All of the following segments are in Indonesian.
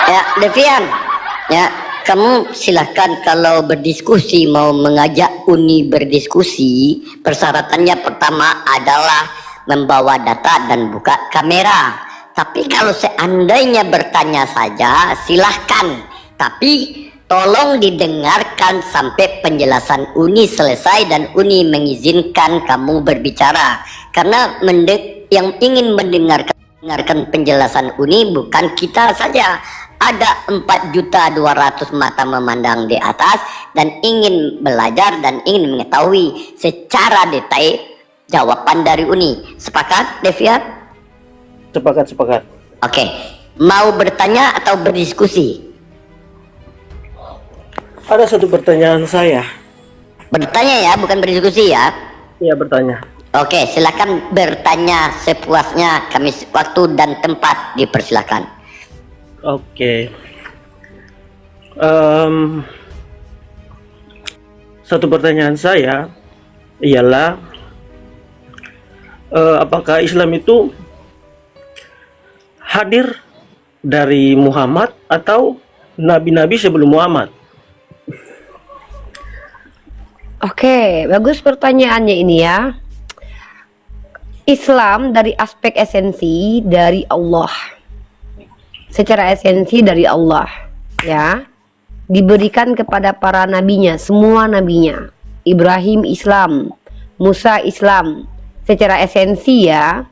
Ya, Devian, ya, kamu silahkan kalau berdiskusi, mau mengajak Uni berdiskusi, persyaratannya pertama adalah membawa data dan buka kamera. Tapi kalau seandainya bertanya saja, silahkan. Tapi tolong didengarkan sampai penjelasan Uni selesai dan Uni mengizinkan kamu berbicara. Karena yang ingin mendengarkan penjelasan Uni bukan kita saja. Ada 4.200.000 mata memandang di atas dan ingin belajar dan ingin mengetahui secara detail jawaban dari Uni. Sepakat, Devian? Sepakat. Oke, mau bertanya atau berdiskusi? Ada satu pertanyaan saya. Bertanya ya, bukan berdiskusi ya? Iya, bertanya. Oke, silakan bertanya sepuasnya. Kami waktu dan tempat dipersilakan. Oke. Satu pertanyaan saya ialah apakah Islam itu hadir dari Muhammad atau nabi-nabi sebelum Muhammad? Oke, bagus pertanyaannya ini ya. Islam dari aspek esensi dari Allah. Secara esensi dari Allah, ya. Diberikan kepada para nabinya, semua nabinya. Ibrahim Islam, Musa Islam. Secara esensi ya.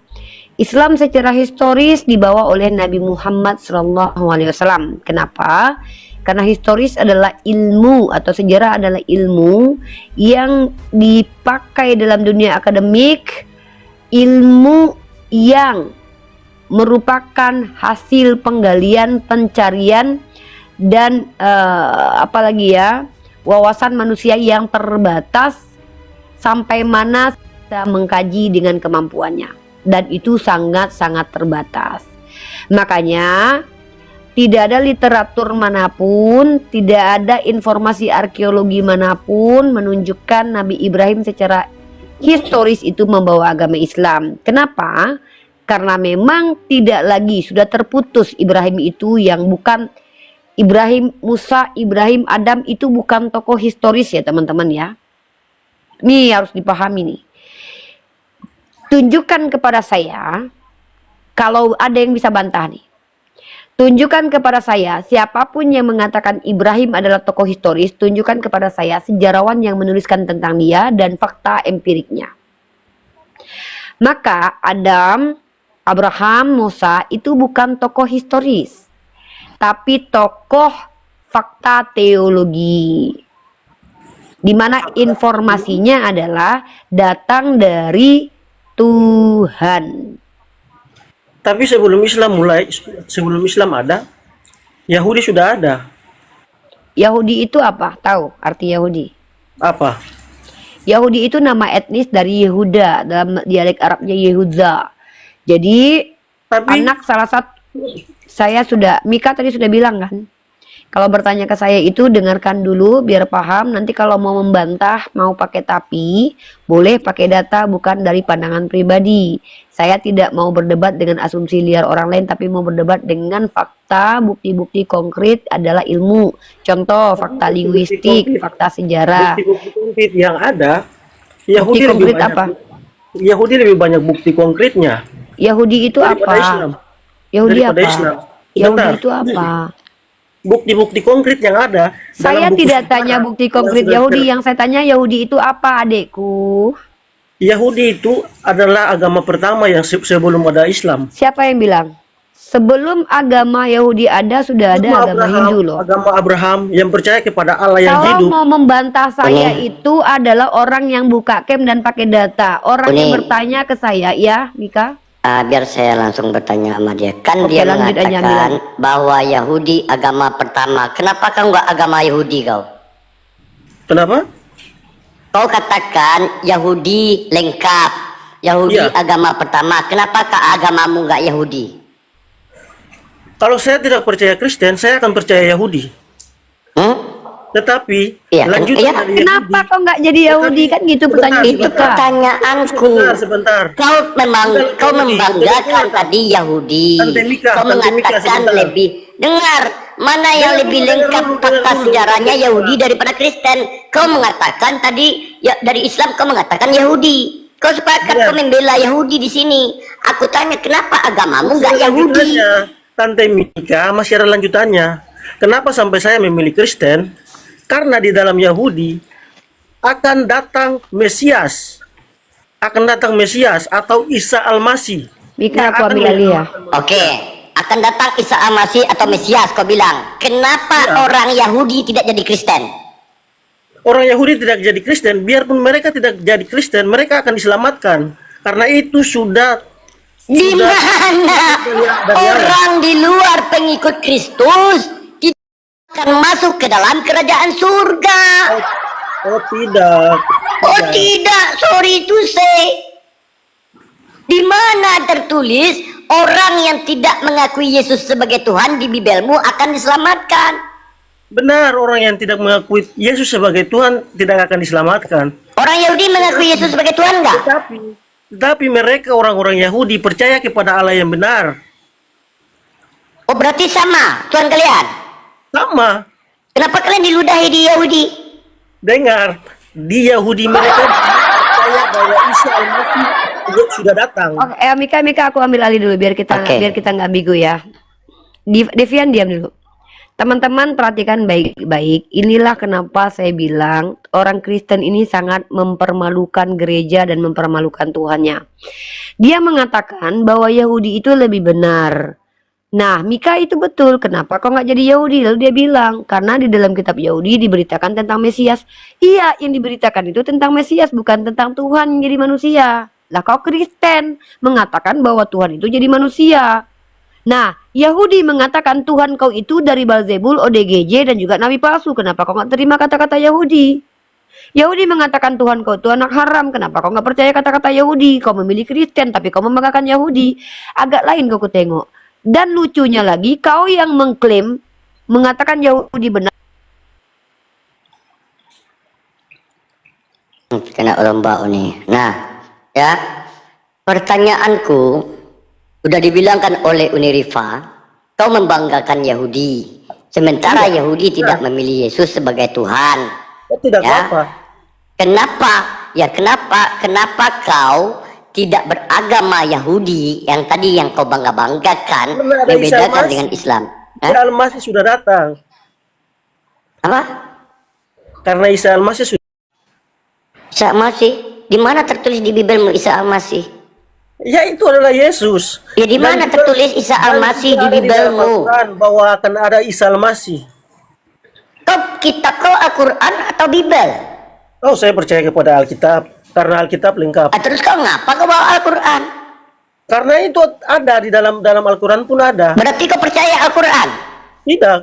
Islam secara historis dibawa oleh Nabi Muhammad SAW. Kenapa? Karena historis adalah ilmu atau sejarah adalah ilmu yang dipakai dalam dunia akademik, ilmu yang merupakan hasil penggalian, pencarian dan apalagi ya, wawasan manusia yang terbatas sampai mana kita mengkaji dengan kemampuannya, dan itu sangat-sangat terbatas. Makanya tidak ada literatur manapun, tidak ada informasi arkeologi manapun menunjukkan Nabi Ibrahim secara historis itu membawa agama Islam. Kenapa? Karena memang tidak lagi, sudah terputus Ibrahim itu, yang bukan Ibrahim, Musa, Ibrahim, Adam itu bukan tokoh historis ya teman-teman ya. Ini harus dipahami nih. Tunjukkan kepada saya, kalau ada yang bisa bantah nih. Tunjukkan kepada saya, siapapun yang mengatakan Ibrahim adalah tokoh historis, tunjukkan kepada saya sejarawan yang menuliskan tentang dia dan fakta empiriknya. Maka Adam, Abraham, Musa itu bukan tokoh historis, tapi tokoh fakta teologi, di mana informasinya adalah datang dari Tuhan. Tapi sebelum Islam ada, Yahudi sudah ada. Yahudi itu apa? Tahu arti Yahudi? Apa? Yahudi itu nama etnis dari Yehuda, dalam dialek Arabnya Yehuda. Jadi anak salah satu, Mika tadi sudah bilang kan, kalau bertanya ke saya itu dengarkan dulu biar paham. Nanti kalau mau membantah, mau pakai tapi, boleh pakai data, bukan dari pandangan pribadi. Saya tidak mau berdebat dengan asumsi liar orang lain, tapi mau berdebat dengan fakta, bukti-bukti konkret adalah ilmu. Contoh, fakta linguistik, fakta sejarah. Bukti konkret yang ada, Yahudi Bukti konkret lebih banyak, apa? Yahudi lebih banyak bukti konkretnya. Yahudi itu daripada apa? Islam. Yahudi Daripada apa? Islam. Yahudi Bentar. itu apa? Bukti-bukti konkret yang ada. Saya dalam buku tidak sejarah tanya bukti konkret yang sudah Yahudi. Yang saya tanya Yahudi itu apa, adekku? Yahudi itu adalah agama pertama yang sebelum ada Islam. Siapa yang bilang? Sebelum agama Yahudi ada, sudah ada agama Hindu loh. Agama Abraham yang percaya kepada Allah yang Kalau hidup. mau membantah saya itu adalah orang yang buka cam dan pakai data. Orang yang bertanya ke saya, ya, Mika? Biar saya langsung bertanya sama dia. Kan Oke, dia lanjut aja, mengatakan bahwa Yahudi agama pertama. Kenapa kau nggak agama Yahudi kau? Kenapa? Kau katakan Yahudi lengkap. Yahudi Iya. agama pertama. Kenapa agamamu nggak Yahudi? Kalau saya tidak percaya Kristen, saya akan percaya Yahudi. Tetapi Iya, lanjutan iya. dari Kenapa Yahudi, kok nggak jadi Yahudi? Kan gitu pertanyaan Itu kita. pertanyaanku. sebentar. Kau membanggakan tadi Yahudi. Tante Mika, Kau Tante Mika, mengatakan sebentar. lebih. Dengar, Mana yang lebih lengkap fakta sejarahnya Yahudi daripada Kristen? Kau mengatakan tadi ya dari Islam, kau mengatakan Yahudi. Kau sepakat Iya. kau membela Yahudi di sini. Aku tanya kenapa agamamu nggak Yahudi? Lanjutannya, Tante Mika, masih ada lanjutannya. Kenapa sampai saya memilih Kristen? Karena di dalam Yahudi akan datang Mesias. Akan datang Mesias atau Isa Al-Masih. Mika, Yang aku akan ambil alih ya. Oke, akan datang Isa Al-Masih atau Mesias, kau bilang. Kenapa orang Yahudi tidak jadi Kristen? Orang Yahudi tidak jadi Kristen, biarpun mereka tidak jadi Kristen, mereka akan diselamatkan. Karena itu sudah Di mana dari orang di luar pengikut Kristus tidak akan masuk ke dalam kerajaan surga? Oh tidak. Oh tidak, sorry to say. Di mana tertulis orang yang tidak mengakui Yesus sebagai Tuhan di Bibelmu akan diselamatkan? Benar, orang yang tidak mengakui Yesus sebagai Tuhan tidak akan diselamatkan. Orang Yahudi mengakui Yesus sebagai Tuhan enggak? Tetapi mereka orang-orang Yahudi percaya kepada Allah yang benar. Oh berarti sama Tuhan kalian? Sama. Kenapa kalian diludahi di Yahudi? Dengar, di Yahudi mereka percaya bahwa Isa Al-Masih sudah datang. Oke, Mika, aku ambil alih dulu biar kita Oke. nggak ambigu ya. Devian diam dulu. Teman-teman perhatikan baik-baik. Inilah kenapa saya bilang orang Kristen ini sangat mempermalukan gereja dan mempermalukan Tuhannya. Dia mengatakan bahwa Yahudi itu lebih benar. Nah, Mika itu betul. Kenapa kok nggak jadi Yahudi? Lalu dia bilang, karena di dalam kitab Yahudi diberitakan tentang Mesias. Iya, yang diberitakan itu tentang Mesias, bukan tentang Tuhan yang jadi manusia. Lah kau Kristen mengatakan bahwa Tuhan itu jadi manusia. Nah, Yahudi mengatakan Tuhan kau itu dari Balzebul, ODGJ, dan juga nabi palsu. Kenapa kau nggak terima kata-kata Yahudi? Yahudi mengatakan Tuhan kau itu anak haram. Kenapa kau nggak percaya kata-kata Yahudi? Kau memilih Kristen, tapi kau membanggakan Yahudi. Agak lain kau tengok. Dan lucunya lagi, kau yang mengklaim mengatakan Yahudi benar. Kena lomba nih. Nah, ya pertanyaanku sudah dibilangkan oleh Unirifa, kau membanggakan Yahudi, sementara Yahudi tidak memilih Yesus sebagai Tuhan. Oh, tidak Ya. apa-apa. Kenapa? Ya kenapa kau tidak beragama Yahudi yang tadi yang kau bangga-banggakan, Karena ada Isa membedakan Al-Masih. dengan Islam? Hah? Isa Al-Masih sudah datang. Apa? Karena Isa Al-Masih sudah. Isa Al-Masih? Di mana tertulis di Bibelmu Isa Al-Masih? Ya itu adalah Yesus. Ya di mana Dan tertulis Isa dan Al-Masih juga di ada dalam Bibelmu? Al-Quran bahwa akan ada Isa Al-Masih. Kitab kau Al-Quran atau Bibel? Oh, saya percaya kepada Alkitab karena Alkitab lengkap. Terus kau ngapa kau bawa Al-Quran? Karena itu ada di dalam Al-Quran pun ada. Berarti kau percaya Al-Quran? Tidak.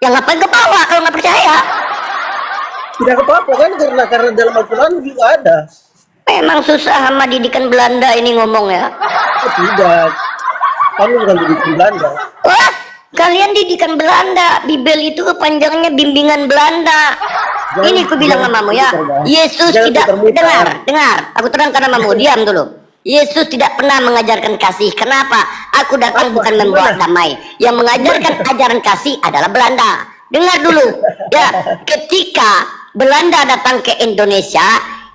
Ya ngapain kau bawa kalau nggak percaya? Tidak apa-apa kan karena dalam Al-Quran juga ada. Memang susah sama didikan Belanda ini ngomong ya. Oh, tidak. Kami bukan didikan Belanda. Wah, kalian didikan Belanda. Bibel itu kepanjangannya bimbingan Belanda. Ini aku bilang namamu ya. Yesus jangan tidak muter-muter. dengar. Aku terangkan namamu. Diam dulu. Yesus tidak pernah mengajarkan kasih. Kenapa? Aku datang bukan membawa damai. Yang mengajarkan ajaran kasih adalah Belanda. Dengar dulu. Ya, ketika Belanda datang ke Indonesia,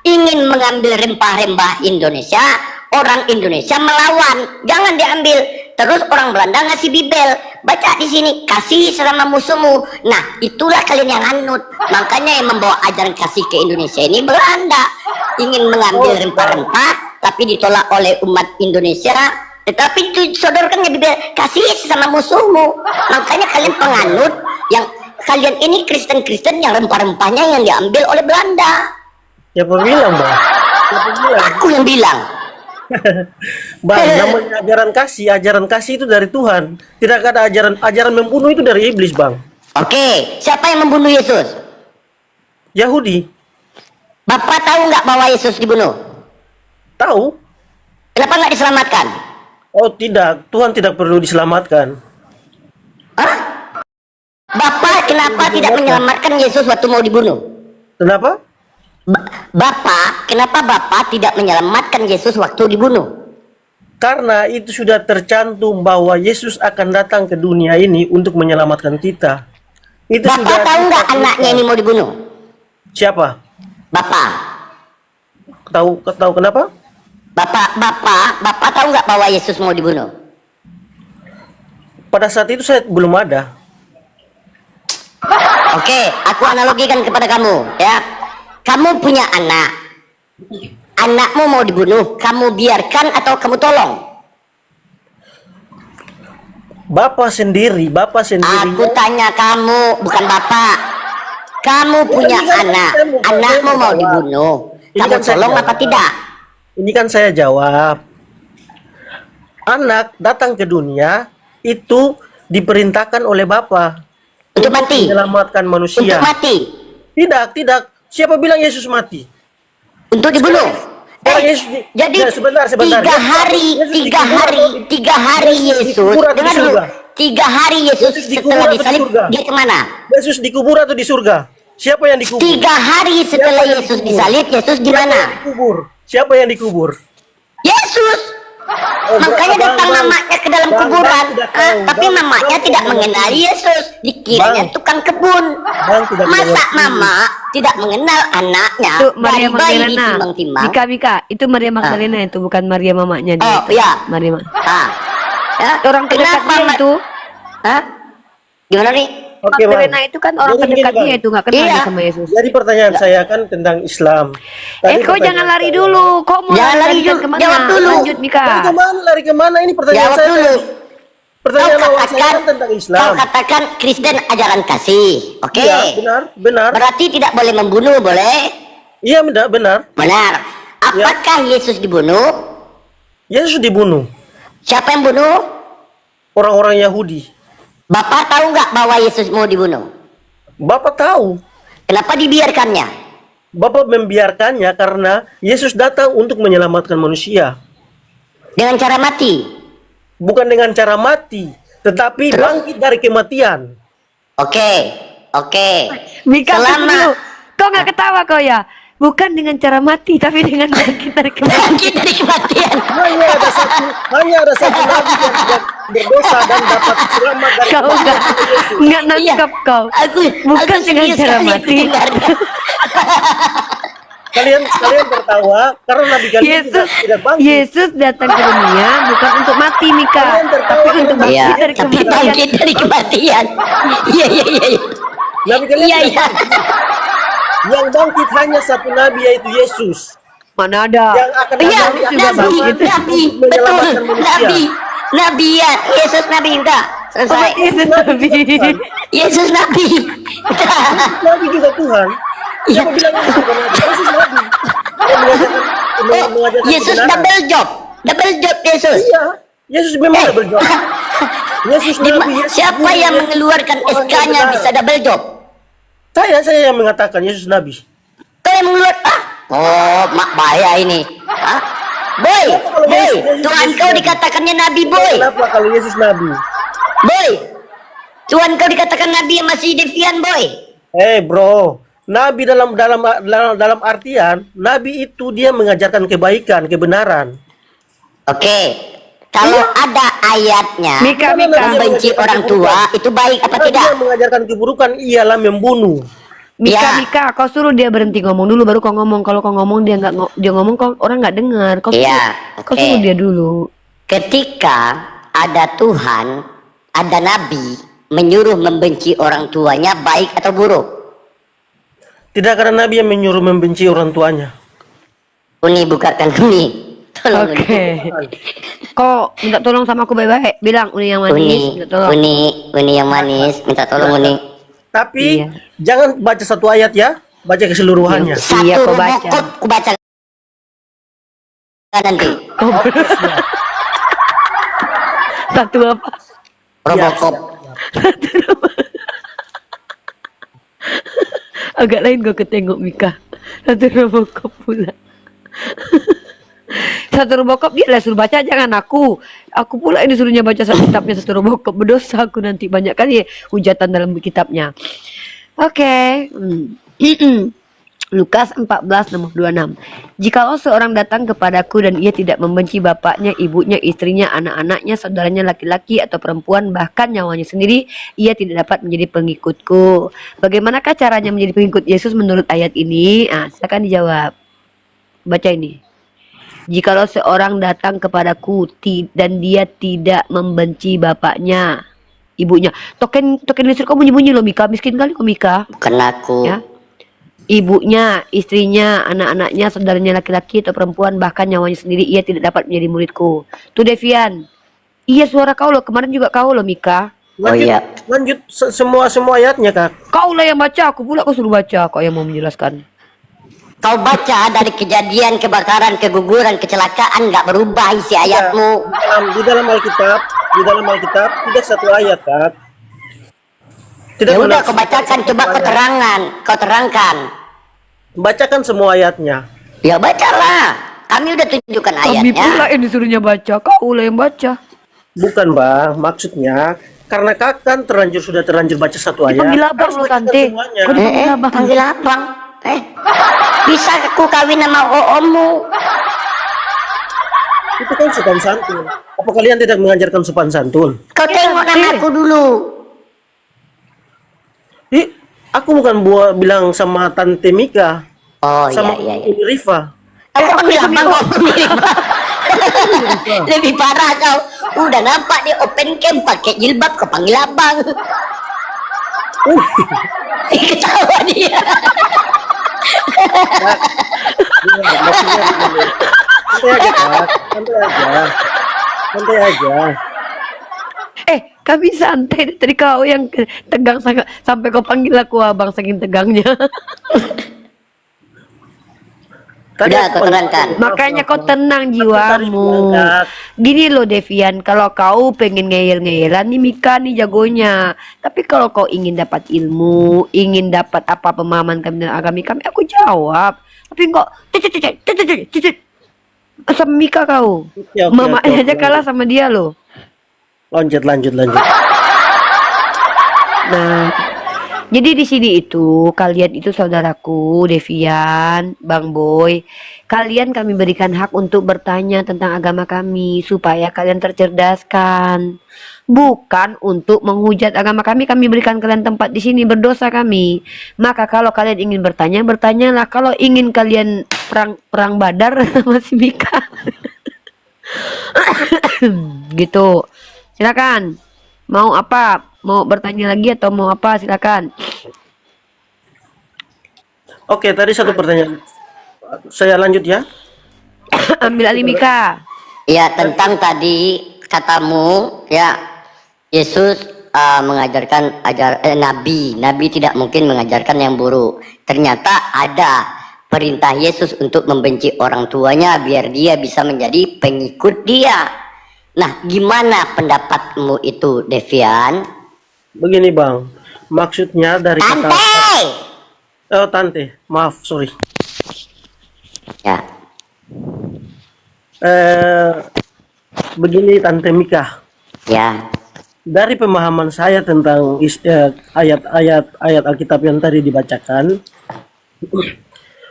ingin mengambil rempah-rempah Indonesia, orang Indonesia melawan, jangan diambil. Terus orang Belanda ngasih Bibel, baca di sini, kasih selama musuhmu. Nah, itulah kalian yang anut. Makanya yang membawa ajaran kasih ke Indonesia ini Belanda, ingin mengambil rempah-rempah, tapi ditolak oleh umat Indonesia. Tetapi disodorkannya Bibel, kasih sesama musuhmu. Makanya kalian penganut yang kalian ini Kristen-Kristen yang rempah-rempahnya yang diambil oleh Belanda. Siapa bilang, Bang? Siapa bilang? Aku yang bilang. Bang, namanya ajaran kasih itu dari Tuhan. Tidak ada ajaran membunuh itu dari iblis, Bang. Oke, siapa yang membunuh Yesus? Yahudi. Bapak tahu nggak bahwa Yesus dibunuh? Tahu? Kenapa nggak diselamatkan? Oh, tidak. Tuhan tidak perlu diselamatkan. Hah? Bapak kenapa tidak menyelamatkan Yesus waktu mau dibunuh? Kenapa? Bapak, kenapa Bapak tidak menyelamatkan Yesus waktu dibunuh? Karena itu sudah tercantum bahwa Yesus akan datang ke dunia ini untuk menyelamatkan kita. Itu Bapak sudah tahu nggak ditakdirkan. anaknya ini mau dibunuh? Siapa? Bapak. Tahu kenapa? Bapak tahu nggak bahwa Yesus mau dibunuh? Pada saat itu saya belum ada. Oke, aku analogikan kepada kamu, ya. Kamu punya anak. Anakmu mau dibunuh, kamu biarkan atau kamu tolong? Bapak sendiri. Aku tanya kamu, bukan bapak. Kamu punya anak, anakmu mau dibunuh. Ini Kamu kan saya tolong jawab. apa tidak? Ini kan saya jawab. Anak datang ke dunia itu diperintahkan oleh Bapa Untuk mati. menyelamatkan manusia. Untuk mati. Tidak. Siapa bilang Yesus mati? Untuk dibunuh. Orang Yesus Jadi Ya, sebentar. 3 hari, Yesus 3 dikubur hari, atau- 3 hari Yesus Yesus. dikubur atau di Dengar dulu. surga? 3 hari Yesus Yesus dikubur setelah atau di disalib surga? dia kemana? Yesus dikubur atau di surga? Siapa yang dikubur? 3 hari setelah yang Yesus dikubur? disalib, Yesus di Siapa mana? yang dikubur? Siapa yang dikubur? Yesus. Makanya Bang, datang Bang. mamanya ke dalam Bang, kuburan. tidak Ah, tahu. tapi Bang, mamanya Bang, tidak Bang, mengenal Yesus. Dikiranya Bang. tukang kebun. Bang, tidak Masa mengerti. mama tidak mengenal anaknya Itu dari Maria bayi Magdalena. ditimbang-timbang? Mika, itu Maria Magdalena itu bukan Maria mamanya dia. Oh, iya. Maria. Ah. Ya, Orang terdekat kenapa dia itu. Hah? Gimana nih? Oke, Bang. Magdalena itu kan orang Jadi gini, terdekat Bang. dia itu nggak kenal Iya. dia sama Yesus. Jadi pertanyaan saya kan tentang Islam. Tadi Kau pertanyaan jangan lari saya- dulu. Kau mau Jangan lari lari dulu. kemana? Jawab dulu. Lanjut Mika. Lari kemana? Ini pertanyaan Jawab saya. dulu. Pertanyaan awal saya kan tentang Islam. Kau katakan Kristen ajaran kasih. Oke. Iya, benar. Berarti tidak boleh membunuh, boleh? Iya, benar. Benar. Ya. Apakah Yesus dibunuh? Yesus dibunuh. Siapa yang bunuh? Orang-orang Yahudi. Bapak tahu nggak bahwa Yesus mau dibunuh? Bapak tahu. Kenapa dibiarkannya? Bapak membiarkannya karena Yesus datang untuk menyelamatkan manusia. Dengan cara mati. Bukan dengan cara mati, tetapi Terus? bangkit dari kematian. Oke. Mika tunggu Selama- dulu. Kau nggak ketawa kau ya? Bukan dengan cara mati, tapi dengan bangkit dari kematian. Bangkit dari kematian. Hanya ada satu nabi yang tidak berdosa dan dapat selamat dari Kau nggak nangkap kau. Aku Bukan aku dengan serius cara sekali mati. mendengarnya. Kalian tertawa karena nabi kalian Yesus tidak bangkit. Yesus datang ke dunia bukan untuk mati Mika, Kalian tertawa tapi untuk karena- Iya, bangkit dari tapi kematian. bangkit dari kematian. Iya. Nabi kalian Iya, tidak iya. bangkit. Yang bangkit hanya satu nabi yaitu Yesus. Mana ada? Yang akan Iya, datang juga akan nabi, bangkit nabi, untuk betul, menyelamatkan manusia. nabi ya, Yesus nabi udah selesai. Yesus nabi. Yesus nabi. Udah. Nabi juga Tuhan. Iya. Siapa bilang Yesus bukan nabi? Yesus nabi. Dia mengajarkan Yesus kebenaran. double job Yesus. Iya, Yesus memang double job. Yesus Di ma- nabi. Yesus siapa guru, yang Yesus mengeluarkan orang yang SK-nya benar. bisa double job? Saya yang mengatakan Yesus nabi. Kau yang mengeluarkan? Oh, mak bahaya ini. Hah? Boy, Kenapa kalau boy, Yesus Tuhan nabi? kau dikatakannya nabi, boy. Kenapa kalau Yesus nabi? Boy, Tuhan kau dikatakan nabi yang masih devian, boy. Bro, nabi dalam artian nabi itu dia mengajarkan kebaikan, kebenaran. Oke, kalau ada ayatnya Mika. membenci orang tua itu baik apa Nabi tidak? yang mengajarkan keburukan ialah membunuh. Ya. Mika, kau suruh dia berhenti ngomong dulu, baru kau ngomong. Kalau kau ngomong dia ngomong, kau orang nggak dengar. Kau suruh, Iya, kau oke. suruh dia dulu. Ketika ada Tuhan, ada nabi menyuruh membenci orang tuanya baik atau buruk? Tidak ada nabi yang menyuruh membenci orang tuanya. Uni bukakan Uni. Tolong Oke. Kau minta tolong sama aku baik-baik. Bilang Uni yang manis. Uni, Minta tolong. Uni yang manis, minta tolong Uni. Tapi Iya. jangan baca satu ayat ya, baca keseluruhannya. Satu Iya, kau baca. Robocop ku baca nanti. Oh, satu apa? Robocop. Agak lain gue ketengok Mika. Satu Robocop pula. Satu Robocop dia lah suruh baca, jangan aku. Aku pula ini suruhnya baca satu kitabnya satu Robocop. Berdosa aku nanti banyak kali hujatan dalam kitabnya. Oke. Lukas 14 nomor 26. Jikalau seorang datang kepadaku dan ia tidak membenci bapaknya, ibunya, istrinya, anak-anaknya, saudaranya laki-laki atau perempuan, bahkan nyawanya sendiri, ia tidak dapat menjadi pengikutku. Bagaimanakah caranya menjadi pengikut Yesus menurut ayat ini? Silakan dijawab. Baca ini. Jikalau seorang datang kepadaku dan dia tidak membenci bapaknya, ibunya. Token listrik kok bunyi-bunyi loh, Mika. Miskin kali kok, Mika. Bukan aku. Ya. Ibunya, istrinya, anak-anaknya, saudaranya laki-laki atau perempuan, bahkan nyawanya sendiri, ia tidak dapat menjadi muridku. Tuh Devian. Iya, suara kau loh. Kemarin juga kau loh, Mika. Oh iya. Lanjut semua ayatnya, Kak. Kau lah yang baca. Aku pula kau suruh baca. Kau yang mau menjelaskan. Kau baca dari kejadian, kebakaran, keguguran, kecelakaan, nggak berubah isi ayatmu. Di dalam Alkitab tidak satu ayat, Kak. Ya udah, kau bacakan, coba kau terangkan. Bacakan semua ayatnya. Ya bacalah. Kami udah tunjukkan Kami ayatnya. pula yang disuruhnya baca. Kau lah yang baca. Bukan, Bang. Maksudnya karena Kak kan sudah terlanjur baca satu ayat. Dipanggil abang harus lo, bacakan Tante. semuanya. Kau dipanggil abang. Panggil abang. Bisa aku kawin sama oomu? Itu kan sopan santun. Apa kalian tidak mengajarkan sopan santun? Kau tengok namaku dulu. Ih, aku bukan bilang sama Tante Mika. Oh Sama iya. Umi Rifa. Aku panggil abang kok mirip. Lebih parah kau. Udah nampak di open camp pakai jilbab, kau panggil abang. Ketawa dia. Santai aja. Kami santai. Tadi kau yang tegang sampai kau panggil aku abang saking tegangnya. Udah, kau terangkan. Makanya kau tenang jiwamu. Gini loh Devian, kalau kau pengen ngeyel-ngeyelan nih Mika nih jagonya. Tapi kalau kau ingin dapat ilmu, ingin dapat apa pemahaman kami dan agama kami, aku jawab. Tapi kok sama Mika kau. Mama aja kalah sama dia loh. Lanjut. Nah, jadi di sini itu kalian itu saudaraku, Devian, Bang Boy. Kalian kami berikan hak untuk bertanya tentang agama kami supaya kalian tercerdaskan. Bukan untuk menghujat agama kami. Kami berikan kalian tempat di sini, berdosa kami. Maka kalau kalian ingin bertanya, bertanyalah. Kalau ingin kalian perang Badar sama si Mika. Gitu. Silakan. Mau apa? Mau bertanya lagi atau mau apa? Silakan. Oke, tadi satu pertanyaan. Saya lanjut ya. Ambil alih Mika. Ya, tentang tadi katamu ya Yesus mengajarkan Nabi tidak mungkin mengajarkan yang buruk. Ternyata ada perintah Yesus untuk membenci orang tuanya biar dia bisa menjadi pengikut dia. Nah, gimana pendapatmu itu, Devian? Begini, Bang. Maksudnya dari Tante! Tante. Maaf, sorry. Ya. Begini Tante Mika. Ya. Dari pemahaman saya tentang ayat Alkitab yang tadi dibacakan,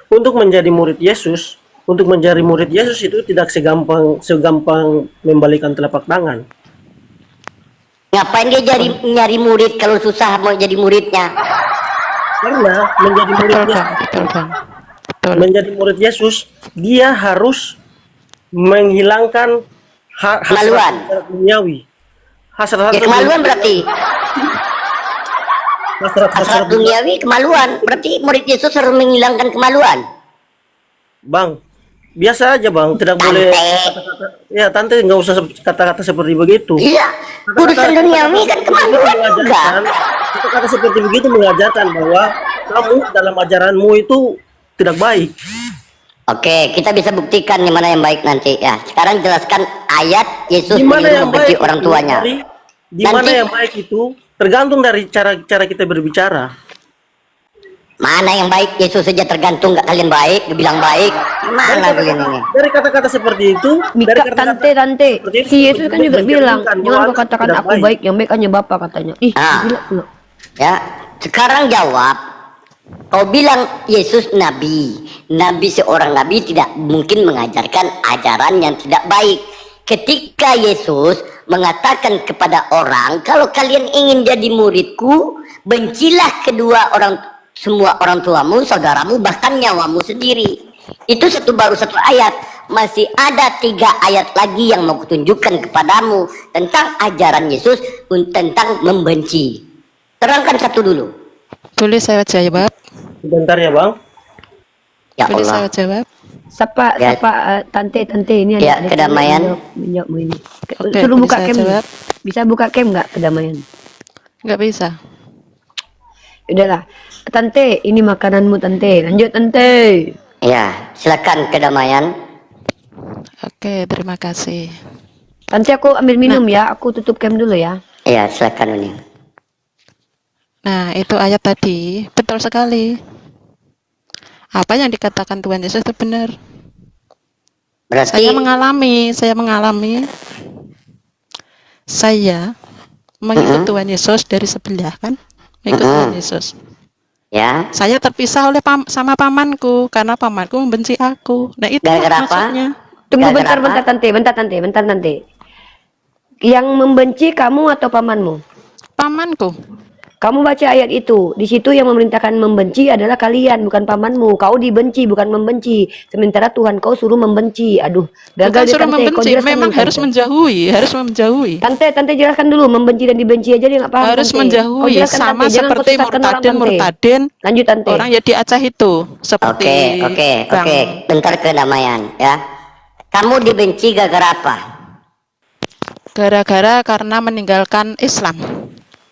untuk menjadi murid Yesus itu tidak segampang membalikan telapak tangan. Ngapain dia nyari murid kalau susah mau jadi muridnya? Karena menjadi murid Yesus, dia harus menghilangkan Kemaluan. hasrat duniawi. Ya kemaluan berarti. Hasrat duniawi kemaluan. Berarti murid Yesus harus menghilangkan kemaluan. Bang, biasa aja Bang, tidak boleh kata-kata. Ya Tante nggak usah kata-kata seperti begitu. Iya, urusan duniawi kan kemaluan juga. Kata-kata seperti begitu mengajarkan bahwa kamu dalam ajaranmu itu tidak baik. Oke, kita bisa buktikan di mana yang baik nanti ya. Sekarang jelaskan ayat Yesus Di mana menyuruh yang membenci baik orang itu, tuanya. di mana yang baik itu tergantung dari cara kita berbicara. Mana yang baik? Yesus saja tergantung, nggak kalian baik, dibilang baik. Mana kalian ini? Dari kata-kata seperti itu, Mika, dari kata-kata tante. seperti itu, Si Yesus kan juga bilang, mencerminkan jangan bahwa kau katakan tidak aku baik, yang baik hanya Bapa katanya. Ih, Ah. gila pula. Ya, sekarang jawab. Kau bilang Yesus nabi. Nabi, seorang nabi tidak mungkin mengajarkan ajaran yang tidak baik. Ketika Yesus mengatakan kepada orang, kalau kalian ingin jadi muridku, bencilah semua orang tuamu, saudaramu, bahkan nyawamu sendiri. Itu baru satu ayat. Masih ada 3 ayat lagi yang mau kutunjukkan kepadamu tentang ajaran Yesus tentang membenci. Terangkan satu dulu. Boleh saya jawab? Sebentar ya Bang. Ya Boleh Allah. saya jawab? Siapa tante ini Ya, ada kedamaian. menjawab ini. Oke, Suruh boleh buka saya cam. jawab? Bisa buka cam nggak kedamaian? Nggak bisa. Udahlah. Tante, ini makananmu tante. Lanjut tante. Ya, silakan kedamaian. Oke, terima kasih. Tante aku ambil minum ya. Aku tutup cam dulu ya. Ya, silakan Uni. Nah, itu ayat tadi betul sekali. Apa yang dikatakan Tuhan Yesus itu benar. Berarti Saya mengalami saya mengikut Tuhan Yesus dari sebelah kan, mengikut Tuhan Yesus. ya, Saya terpisah oleh sama pamanku karena pamanku membenci aku. Nah, itu Gara-gara apa? maksudnya. Tunggu Gara-gara bentar tante. Yang membenci kamu atau pamanmu? Pamanku. Kamu baca ayat itu. Di situ yang memerintahkan membenci adalah kalian, bukan pamanmu. Kau dibenci, bukan membenci. Sementara Tuhan kau suruh membenci. Aduh, Bukan gagal deh suruh tante. Kau membenci, jelaskan memang dulu, harus tante. menjauhi. Tante jelaskan dulu. Membenci dan dibenci aja dia nggak paham. Harus tante. Kau menjauhi, jelaskan, sama tante. Jangan kau seperti sesatkan orang, tante. murtadin. Lanjut tante. Orang ya di Aceh itu, seperti oke. Bang. Bentar kedamaian ya. Kamu dibenci gara-gara apa? Gara-gara karena meninggalkan Islam.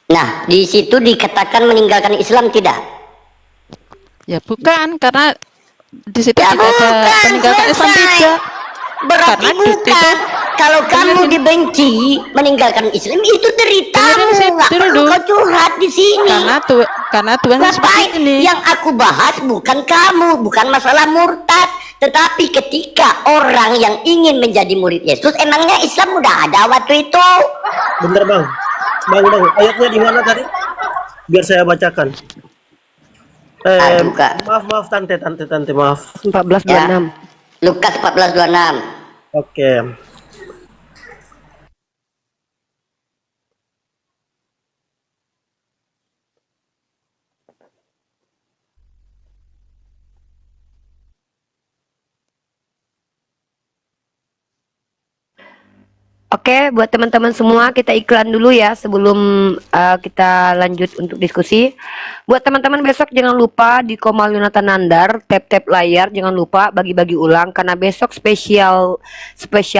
Nah, di situ dikatakan meninggalkan Islam tidak? Ya bukan, karena di situ Ya tidak ada bukan, meninggalkan Islam selesai. tidak. Berarti Karena di situ- bukan. Kalau kamu Dengerin. dibenci, meninggalkan Islam itu deritamu. Dengerin saya Nggak perlu dulu. kau curhat di sini. Karena Tuhan seperti Ngapain? ini. Yang aku bahas bukan kamu, bukan masalah murtad. Tetapi ketika orang yang ingin menjadi murid Yesus, emangnya Islam udah ada waktu itu? Bentar Bang. Bang, ayatnya di mana tadi? Biar saya bacakan. Aduh, Kak. Maaf tante, maaf. 14:26. Lukas 14:26. Oke. Oke, buat teman-teman semua kita iklan dulu ya sebelum kita lanjut untuk diskusi. Buat teman-teman besok jangan lupa di Komal Yonatan Nandar tap layar, jangan lupa bagi-bagi ulang karena besok spesial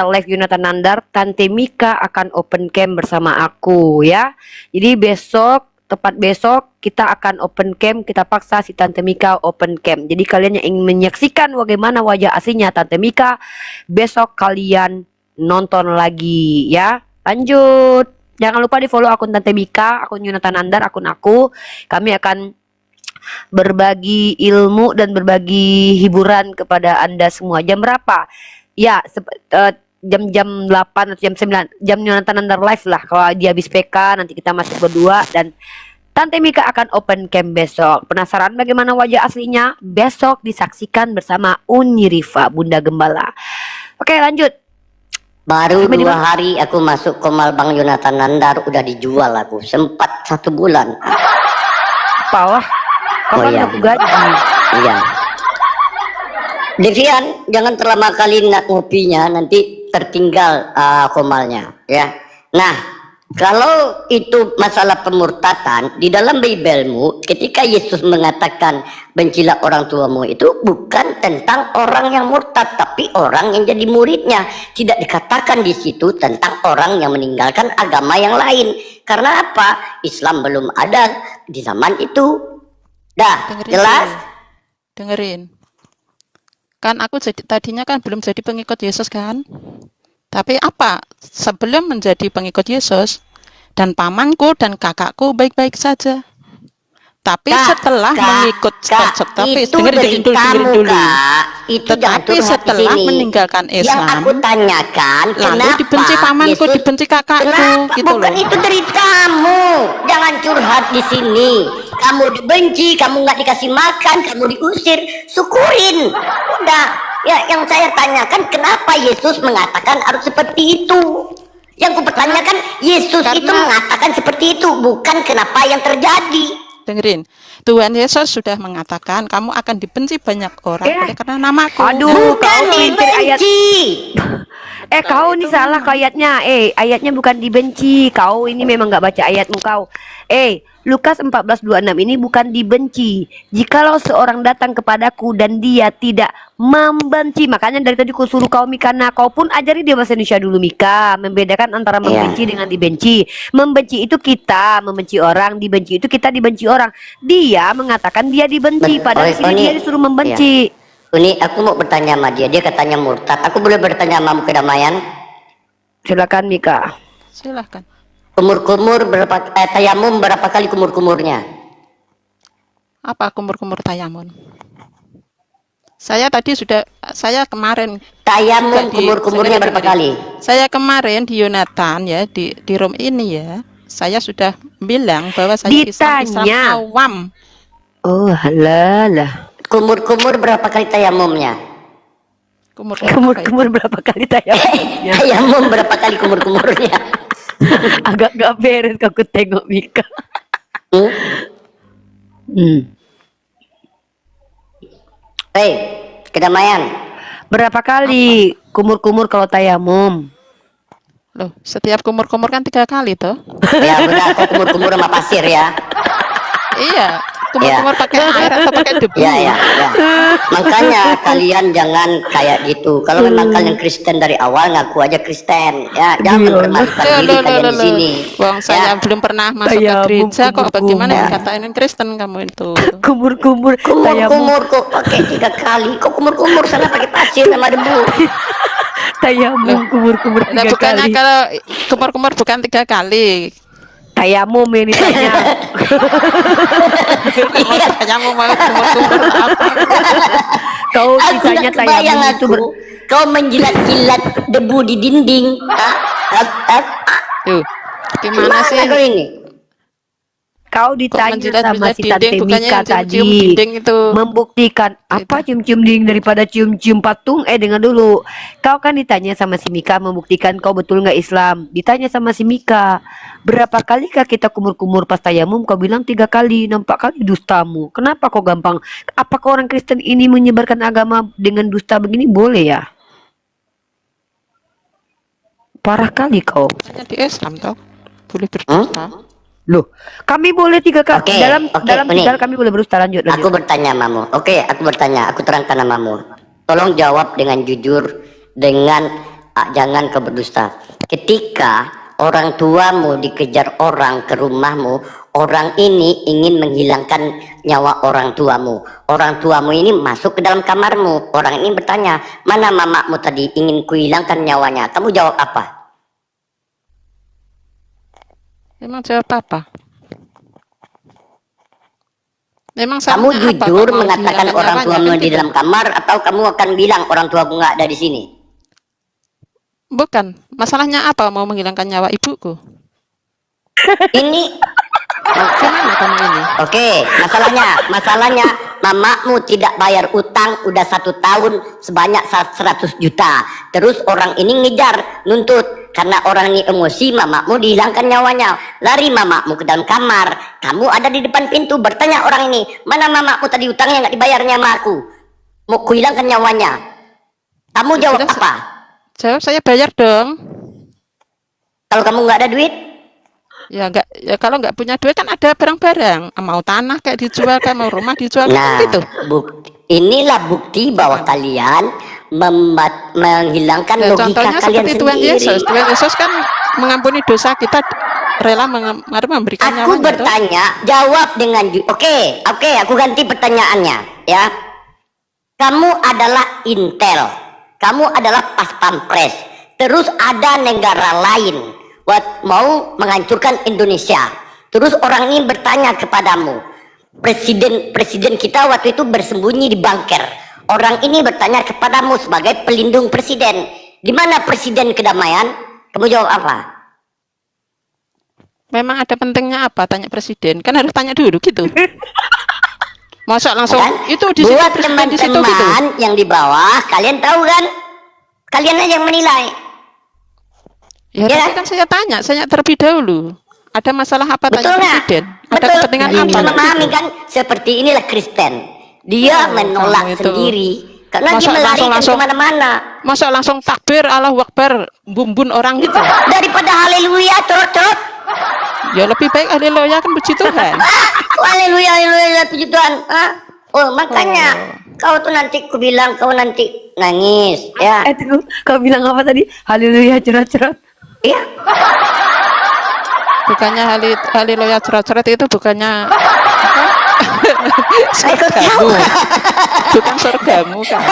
live Yonatan Nandar, Tante Mika akan open cam bersama aku ya. Jadi tepat besok kita akan open cam, kita paksa si Tante Mika open cam. Jadi kalian yang ingin menyaksikan bagaimana wajah aslinya Tante Mika, besok kalian nonton lagi ya. Lanjut, jangan lupa di follow akun Tante Mika, akun Yonatan Nandar, akun aku. Kami akan berbagi ilmu dan berbagi hiburan kepada Anda semua. Jam berapa? Ya, jam 8 atau jam 9, jam Yonatan Nandar live lah. Kalau dia habis PK nanti kita masuk berdua dan Tante Mika akan open cam besok. Penasaran bagaimana wajah aslinya? Besok disaksikan bersama Uni Rifa, Bunda Gembala. Oke, lanjut. Baru Sampai di 2 mana? hari aku masuk Komal Bang Yonatan Nandar udah dijual aku. Sempat 1 bulan. Apalah, kapan iya. aku gaji? Iya. Devian, jangan terlama kali ngopinya, nanti tertinggal komalnya ya. Nah, kalau itu masalah pemurtatan di dalam Biblemu, ketika Yesus mengatakan bencilah orang tuamu, itu bukan tentang orang yang murtad, tapi orang yang jadi muridnya. Tidak dikatakan di situ tentang orang yang meninggalkan agama yang lain. Karena apa? Islam belum ada di zaman itu. Dah, Dengerin jelas? dulu. Dengerin. Kan aku tadinya kan belum jadi pengikut Yesus kan. Tapi apa? Sebelum menjadi pengikut Yesus, dan pamanku dan kakakku baik-baik saja. Tapi Kak, setelah Kak, mengikut Kak, tapi itu dengerin dari dulu, kamu, dengerin dulu. Kak. Itu jangan Tetapi curhat di setelah sini. meninggalkan Yang Islam, aku tanyakan, lalu kenapa dibenci pamanku, Yesus? dibenci kakakku, Kenapa? gitu Bukan loh. itu dari kamu. Jangan curhat di sini. Kamu dibenci, kamu nggak dikasih makan, kamu diusir. Syukurin. Udah. Ya, yang saya tanyakan, kenapa Yesus mengatakan harus seperti itu? Yang kupertanyakan, Yesus itu karena- mengatakan seperti itu, bukan kenapa yang terjadi. Dengerin, Tuhan Yesus sudah mengatakan kamu akan dibenci banyak orang oleh karena namaku. Aduh, Bukan kau pinter ayat. dibenci. Kau nih salah kau ayatnya. Ayatnya bukan dibenci. Kau ini memang nggak baca ayatmu kau. Lukas 14:26 ini bukan dibenci. Jikalau seorang datang kepadaku dan dia tidak membenci. Makanya dari tadi ku suruh kau Mika, nah kau pun ajari dia bahasa Indonesia dulu Mika. Membedakan antara membenci dengan dibenci. Membenci itu kita membenci orang, dibenci itu kita dibenci orang. Dia mengatakan dia dibenci, padahal di sini dia disuruh membenci. Ini aku mau bertanya sama dia. Dia katanya murtad. Aku boleh bertanya sama kedamaian? Silakan Mika. Silahkan. Kumur-kumur berapa? Tayamum berapa kali kumur-kumurnya? Apa kumur-kumur tayamun? Saya kemarin Tayamum juga kumur-kumurnya berapa kali? Saya kemarin di Yonatan ya, di room ini ya, saya sudah bilang bahwa saya Islam Ditanya. awam. Oh, halah. Kumur-kumur berapa kali tayamumnya? Kumur-kumur berapa kali tayamumnya? Tayamum berapa kali kumur-kumurnya? Agak gak beres aku tengok Mika. Hmm? Hei, kedamaian. Berapa kali kumur-kumur kalau tayamum? Loh, setiap kumur-kumur kan 3 kali toh? Ya benar, kok kumur-kumur sama pasir ya. Iya, kumur-kumur pakai air atau pakai debu. Ya. Makanya kalian jangan kayak gitu. Kalau memang kalian Kristen dari awal, ngaku aja Kristen. Ya, jangan mempermalukan diri kalian di sini. Wong saya belum pernah masuk ke Tayamum, gereja kok bagaimana kumur-kumur. dikatain Kristen kamu itu? Kumur-kumur tayamum. Kumur-kumur kok pakai 3 kali. Kok kumur-kumur sana pakai pasir sama debu. Tayamum kumur-kumur Nah, 3 bukannya kali. kalau kumur-kumur bukan 3 kali. Tayamum yang ditanya. Hanya mau kumur-kumur apa? Kau Aku sisanya nggak kebayang tayamum itu aku. Kau menjilat-jilat debu di dinding. Tuh, gimana sih? Kau ini? Kau ditanya menjilat-jilat sama si dinding, Tante bukannya Mika yang cium-cium tadi dinding itu. membuktikan apa cium-cium dinding daripada cium-cium patung. Dengar dulu, kau kan ditanya sama si Mika membuktikan kau betul nggak Islam. Ditanya sama si Mika, berapa kali kah kita kumur-kumur pas tayamum? Kau bilang 3 kali. Nampak kali dustamu. Kenapa kau gampang? Apakah orang Kristen ini menyebarkan agama dengan dusta begini? Boleh ya? Parah kali kau. Hanya di Islam toh boleh berdusta. Loh, kami boleh 3 kali. Oke, dalam oke, dalam Uni. 3 kali kami boleh berdusta. Lanjut. Aku bertanya mamu. Oke, aku bertanya. Aku terangkan namamu. Tolong jawab dengan jujur, dengan jangan kau berdusta. Ketika orang tuamu dikejar orang ke rumahmu, orang ini ingin menghilangkan nyawa orang tuamu. Orang tuamu ini masuk ke dalam kamarmu. Orang ini bertanya, mana mamamu tadi ingin kuhilangkan nyawanya? Kamu jawab apa? Emang jawab apa? Emang Kamu salahnya apa jujur kok mau mengatakan dihilangkan orang nyawanya? tuamu Kan di gitu. dalam kamar, atau kamu akan bilang orang tuaku nggak ada di sini? Bukan, masalahnya apa mau menghilangkan nyawa ibuku? Ini Gimana kamu ini? oke, masalahnya mamamu tidak bayar utang udah 1 tahun sebanyak 100 juta. Terus orang ini ngejar, nuntut. Karena orang ini emosi, mamamu dihilangkan nyawanya. Lari mamamu ke dalam kamar. Kamu ada di depan pintu, bertanya orang ini, mana mamamu tadi utangnya nggak dibayarnya sama aku? Mau kuhilangkan nyawanya. Kamu jawab Jelas. apa? Jawab saya bayar dong. Kalau kamu nggak ada duit? Ya enggak, ya kalau nggak punya duit kan ada barang-barang. Mau tanah kayak dijual, kayak mau rumah dijual Nah, kan gitu. inilah bukti bahwa kalian menghilangkan Ya, logika contohnya kalian seperti Tuhan sendiri. Yesus. Tuhan Yesus kan mengampuni dosa kita, rela memberikan Aku nyawanya. toh. bertanya, jawab dengan Oke, aku ganti pertanyaannya, ya. Kamu adalah Intel, kamu adalah pas pampres, terus ada negara lain mau menghancurkan Indonesia. Terus orang ini bertanya kepadamu, Presiden kita waktu itu bersembunyi di bunker. Orang ini bertanya kepadamu sebagai pelindung presiden, di mana presiden kedamaian? Kamu jawab apa? Memang ada pentingnya apa? Tanya presiden. Kan harus tanya dulu gitu. Masa langsung Kan? itu di situ Buat presiden di situ gitu. teman-teman yang di bawah, kalian tahu kan? Kalian aja yang menilai. Ya, Ya. tapi kan saya tanya terlebih dahulu. Ada masalah apa Betul tanya nggak? presiden? Ada Betul. kepentingan Kalian apa? bisa gitu. memahami kan? Seperti inilah Kristen. Dia menolak kamu itu. sendiri karena dia Masa melarikan langsung- kemana-mana. Masa langsung takbir Allahu Akbar bumbun orang gitu. Daripada haleluya cerot-cerot. Ya lebih baik haleluya kan puji Tuhan. Haleluya, haleluya, puji Tuhan. Ah, oh makanya kau tuh nanti ku bilang kau nanti nangis, ya. Tunggu, kau bilang apa tadi? Haleluya, cerot-cerot. Iya. Bukannya haleluya cerot-cerot itu bukannya Saya ikut tahu. surgamu. Bukan surgamu kan.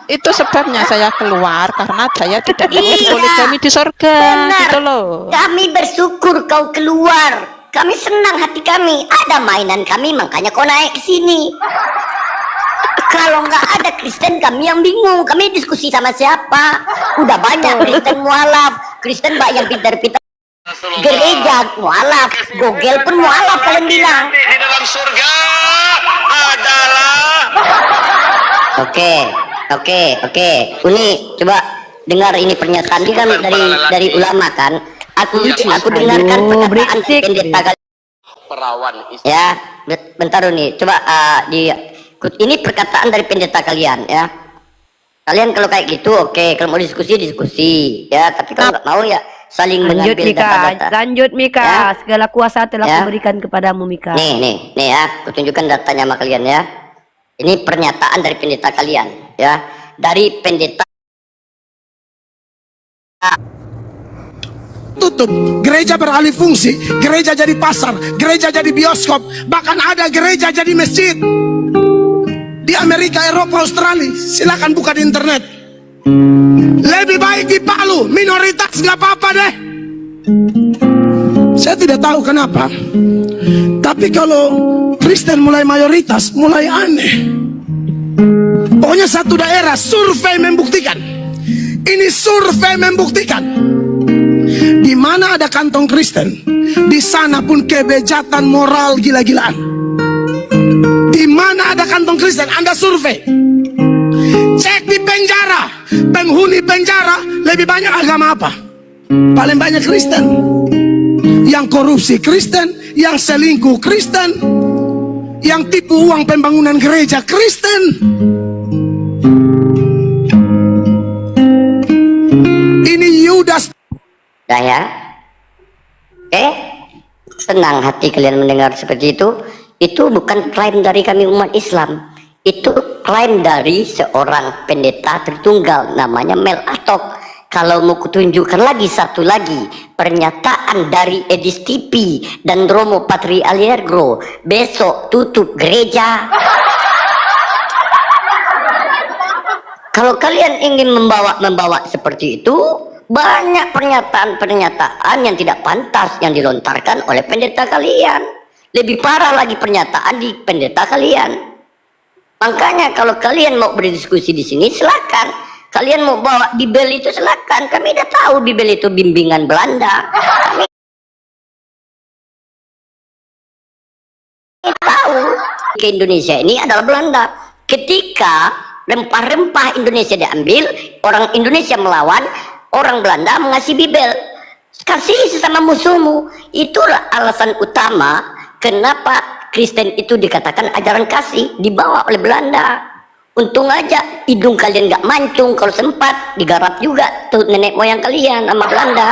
Itu sebabnya saya keluar karena saya tidak mau Iya. poligami di surga Benar. gitu loh. Kami bersyukur kau keluar. Kami senang hati kami. Ada mainan kami, makanya kau naik ke sini. Kalau nggak ada Kristen, kami yang bingung. Kami diskusi sama siapa? Udah banyak Kristen mualaf, Kristen mbak yang pintar-pintar. Gereja mualaf, Google pun mualaf kalian bilang. Di dalam surga adalah Oke. Uni, coba dengar ini pernyataan ini kan dari ulama kan. Aku dengarkan perkataan berisik. pendeta kali. perawan Ya, bentar Uni. Coba ini perkataan dari pendeta kalian ya. Kalian kalau kayak gitu oke, kalau mau diskusi ya. Tapi kalau nggak mau ya saling Lanjut mengambil Mika, data-data. lanjut Mika. Ya. Segala kuasa telah Ya. kuberikan kepadamu Mika. Nih ya, aku tunjukkan datanya sama kalian ya. Ini pernyataan dari pendeta kalian ya. Dari pendeta tutup, gereja beralih fungsi, gereja jadi pasar, gereja jadi bioskop, bahkan ada gereja jadi masjid. Di Amerika, Eropa, Australia, silakan buka di internet. Lebih baik di Palu, minoritas nggak apa-apa deh. Saya tidak tahu kenapa, tapi kalau Kristen mulai mayoritas, mulai aneh. Pokoknya satu daerah, survei membuktikan. Ini survei membuktikan. Di mana ada kantong Kristen, di sana pun kebejatan moral gila-gilaan. Di mana ada kantong Kristen, Anda survei. Cek di penjara, penghuni penjara lebih banyak agama apa? Paling banyak Kristen. Yang korupsi Kristen, yang selingkuh Kristen, yang tipu uang pembangunan gereja Kristen. Ini Yudas. Dah ya. Oke. Senang hati kalian mendengar seperti itu. Itu bukan klaim dari kami umat Islam. Itu klaim dari seorang pendeta Tritunggal namanya Mel Atok. Kalau mau kutunjukkan lagi satu lagi pernyataan dari Edis TV dan Romo Patri Aliergro, besok tutup gereja. Kalau kalian ingin membawa seperti itu, banyak pernyataan yang tidak pantas yang dilontarkan oleh pendeta kalian. Lebih parah lagi pernyataan di pendeta kalian. Makanya kalau kalian mau berdiskusi di sini, silakan. Kalian mau bawa Bibel itu silakan. Kami udah tahu Bibel itu bimbingan Belanda. Kami tahu ke Indonesia ini adalah Belanda. Ketika rempah-rempah Indonesia diambil, orang Indonesia melawan, orang Belanda mengasih Bibel. Kasih sesama musuhmu. Itulah alasan utama kenapa Kristen itu dikatakan ajaran kasih, dibawa oleh Belanda. Untung aja hidung kalian gak mancung, kalau sempat digarap juga tuh nenek moyang kalian sama Belanda.